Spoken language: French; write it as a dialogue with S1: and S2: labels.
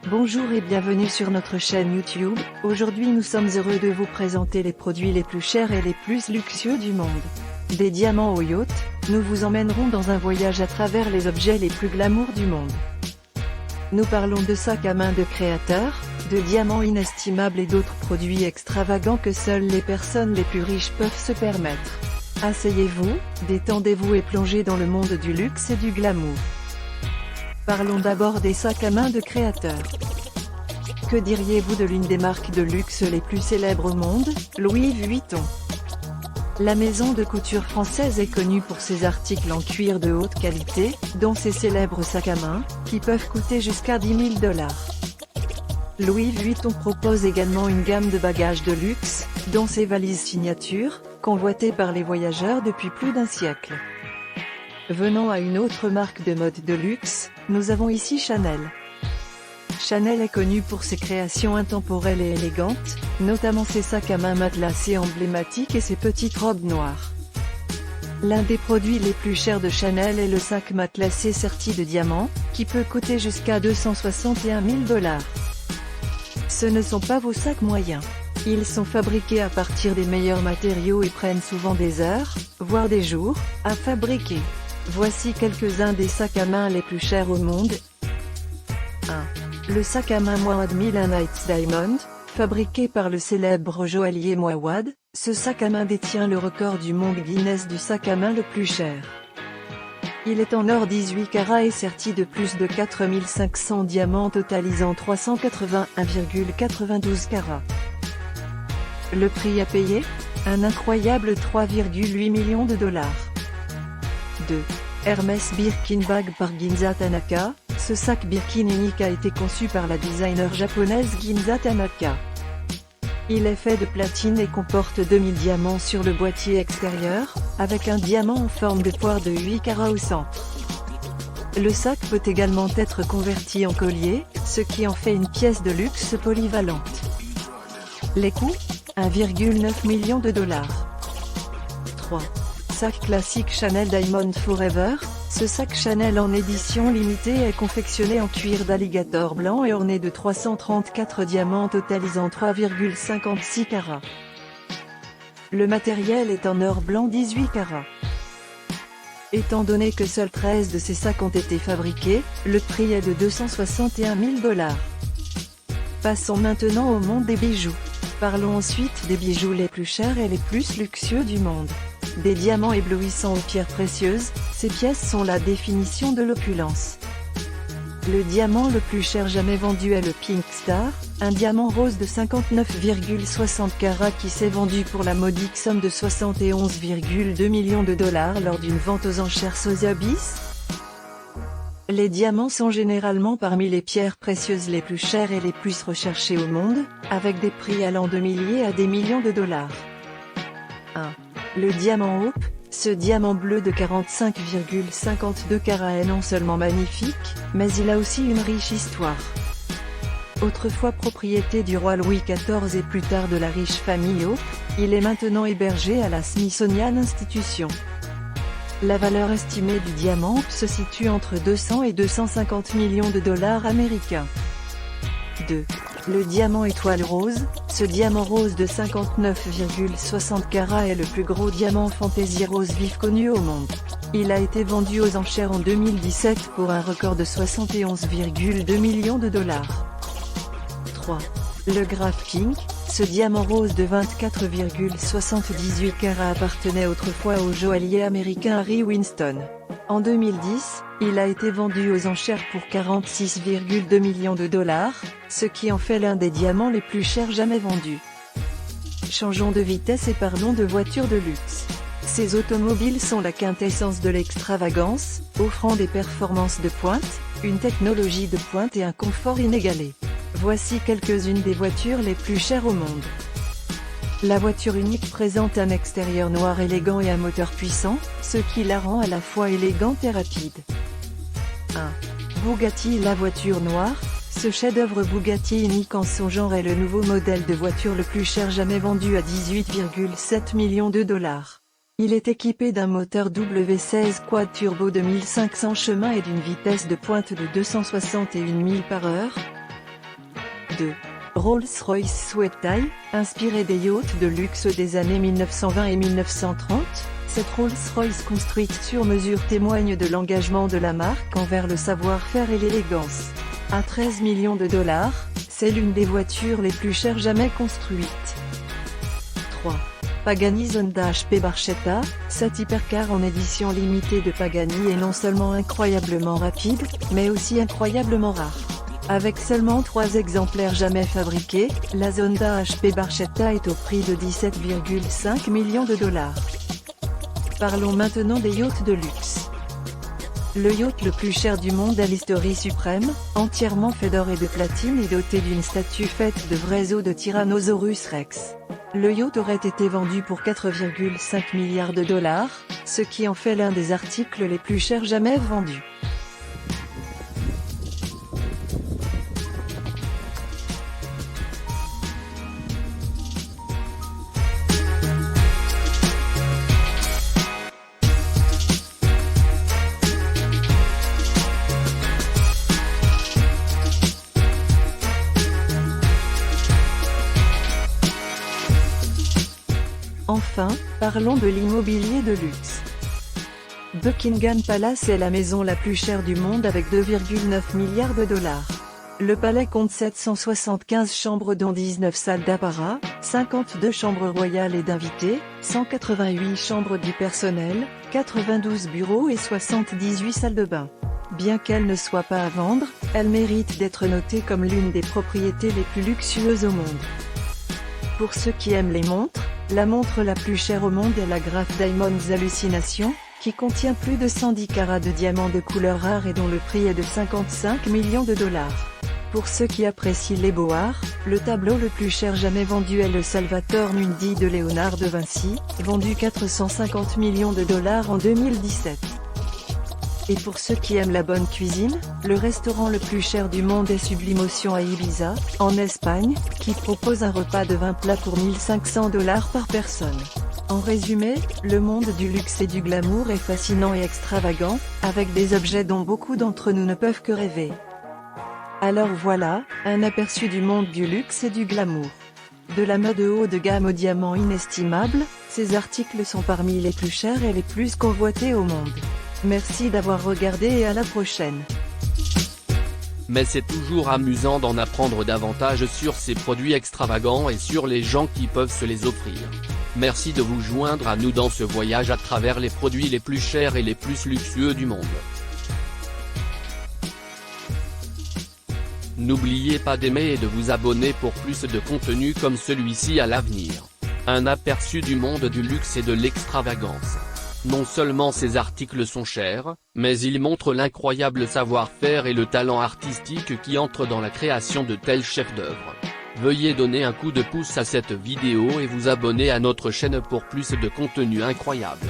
S1: Bonjour et bienvenue sur notre chaîne YouTube. Aujourd'hui nous sommes heureux de vous présenter les produits les plus chers et les plus luxueux du monde. Des diamants au yacht, nous vous emmènerons dans un voyage à travers les objets les plus glamour du monde. Nous parlons de sacs à main de créateurs, de diamants inestimables et d'autres produits extravagants que seules les personnes les plus riches peuvent se permettre. Asseyez-vous, détendez-vous et plongez dans le monde du luxe et du glamour. Parlons d'abord des sacs à main de créateurs. Que diriez-vous de l'une des marques de luxe les plus célèbres au monde, Louis Vuitton? La maison de couture française est connue pour ses articles en cuir de haute qualité, dont ses célèbres sacs à main, qui peuvent coûter jusqu'à 10 000 $. Louis Vuitton propose également une gamme de bagages de luxe, dont ses valises signature, convoitées par les voyageurs depuis plus d'un siècle. Venons à une autre marque de mode de luxe, nous avons ici Chanel. Chanel est connu pour ses créations intemporelles et élégantes, notamment ses sacs à main matelassés emblématiques et ses petites robes noires. L'un des produits les plus chers de Chanel est le sac matelassé serti de diamants, qui peut coûter jusqu'à 261 000 $. Ce ne sont pas vos sacs moyens. Ils sont fabriqués à partir des meilleurs matériaux et prennent souvent des heures, voire des jours, à fabriquer. Voici quelques-uns des sacs à main les plus chers au monde. 1. Le sac à main Mouawad Millennight Diamond, fabriqué par le célèbre joaillier Mouawad, ce sac à main détient le record du monde Guinness du sac à main le plus cher. Il est en or 18 carats et serti de plus de 4500 diamants totalisant 381,92 carats. Le prix à payer? Un incroyable 3,8 millions $. 2. Hermès Birkin Bag par Ginza Tanaka. Ce sac Birkin unique a été conçu par la designer japonaise Ginza Tanaka. Il est fait de platine et comporte 2000 diamants sur le boîtier extérieur, avec un diamant en forme de poire de 8 carats au centre. Le sac peut également être converti en collier, ce qui en fait une pièce de luxe polyvalente. Les coûts? 1,9 million $. 3. Sac classique Chanel Diamond Forever. Ce sac Chanel en édition limitée est confectionné en cuir d'alligator blanc et orné de 334 diamants totalisant 3,56 carats. Le matériel est en or blanc 18 carats. Étant donné que seuls 13 de ces sacs ont été fabriqués, le prix est de 261 000 $. Passons maintenant au monde des bijoux. Parlons ensuite des bijoux les plus chers et les plus luxueux du monde. Des diamants éblouissants aux pierres précieuses, ces pièces sont la définition de l'opulence. Le diamant le plus cher jamais vendu est le Pink Star, un diamant rose de 59,60 carats qui s'est vendu pour la modique somme de 71,2 millions $ lors d'une vente aux enchères Sotheby's. Les diamants sont généralement parmi les pierres précieuses les plus chères et les plus recherchées au monde, avec des prix allant de milliers à des millions de $. 1. Le diamant Hope. Ce diamant bleu de 45,52 carats est non seulement magnifique, mais il a aussi une riche histoire. Autrefois propriété du roi Louis XIV et plus tard de la riche famille Hope, il est maintenant hébergé à la Smithsonian Institution. La valeur estimée du diamant Hope se situe entre 200 et 250 millions $ américains. 2. Le diamant étoile rose. Ce diamant rose de 59,60 carats est le plus gros diamant fantaisie rose vif connu au monde. Il a été vendu aux enchères en 2017 pour un record de 71,2 millions $. 3. Le Graph King. Ce diamant rose de 24,78 carats appartenait autrefois au joaillier américain Harry Winston. En 2010, il a été vendu aux enchères pour 46,2 millions $, ce qui en fait l'un des diamants les plus chers jamais vendus. Changeons de vitesse et parlons de voitures de luxe. Ces automobiles sont la quintessence de l'extravagance, offrant des performances de pointe, une technologie de pointe et un confort inégalé. Voici quelques-unes des voitures les plus chères au monde. La voiture unique présente un extérieur noir élégant et un moteur puissant, ce qui la rend à la fois élégante et rapide. 1. Bugatti. La voiture noire. Ce chef-d'œuvre Bugatti unique en son genre est le nouveau modèle de voiture le plus cher jamais vendu à 18,7 millions $. Il est équipé d'un moteur W16 quad turbo de 1500 chemins et d'une vitesse de pointe de 261 000 par heure. 2. Rolls-Royce Sweatai, inspiré des yachts de luxe des années 1920 et 1930, cette Rolls-Royce construite sur mesure témoigne de l'engagement de la marque envers le savoir-faire et l'élégance. À 13 millions de dollars, c'est l'une des voitures les plus chères jamais construites. 3. Pagani Zonda HP Barchetta, cette hypercar en édition limitée de Pagani est non seulement incroyablement rapide, mais aussi incroyablement rare. Avec seulement 3 exemplaires jamais fabriqués, la Zonda HP Barchetta est au prix de 17,5 millions de dollars. Parlons maintenant des yachts de luxe. Le yacht le plus cher du monde est l'History Supreme, entièrement fait d'or et de platine et doté d'une statue faite de vrais os de Tyrannosaurus Rex. Le yacht aurait été vendu pour 4,5 milliards de dollars, ce qui en fait l'un des articles les plus chers jamais vendus. Enfin, parlons de l'immobilier de luxe. Buckingham Palace est la maison la plus chère du monde avec 2,9 milliards de dollars. Le palais compte 775 chambres dont 19 salles d'apparat, 52 chambres royales et d'invités, 188 chambres du personnel, 92 bureaux et 78 salles de bain. Bien qu'elle ne soit pas à vendre, elle mérite d'être notée comme l'une des propriétés les plus luxueuses au monde. Pour ceux qui aiment les montres, la montre la plus chère au monde est la Graf Diamonds Hallucination, qui contient plus de 110 carats de diamants de couleur rare et dont le prix est de 55 millions de dollars. Pour ceux qui apprécient les beaux-arts, le tableau le plus cher jamais vendu est le Salvator Mundi de Léonard de Vinci, vendu 450 millions de dollars en 2017. Et pour ceux qui aiment la bonne cuisine, le restaurant le plus cher du monde est Sublimotion à Ibiza, en Espagne, qui propose un repas de 20 plats pour 1500 dollars par personne. En résumé, le monde du luxe et du glamour est fascinant et extravagant, avec des objets dont beaucoup d'entre nous ne peuvent que rêver. Alors voilà, un aperçu du monde du luxe et du glamour. De la mode haut de gamme aux diamants inestimables, ces articles sont parmi les plus chers et les plus convoités au monde. Merci d'avoir regardé et à la prochaine.
S2: Mais c'est toujours amusant d'en apprendre davantage sur ces produits extravagants et sur les gens qui peuvent se les offrir. Merci de vous joindre à nous dans ce voyage à travers les produits les plus chers et les plus luxueux du monde. N'oubliez pas d'aimer et de vous abonner pour plus de contenu comme celui-ci à l'avenir. Un aperçu du monde du luxe et de l'extravagance. Non seulement ces articles sont chers, mais ils montrent l'incroyable savoir-faire et le talent artistique qui entre dans la création de tels chefs-d'œuvre. Veuillez donner un coup de pouce à cette vidéo et vous abonner à notre chaîne pour plus de contenu incroyable.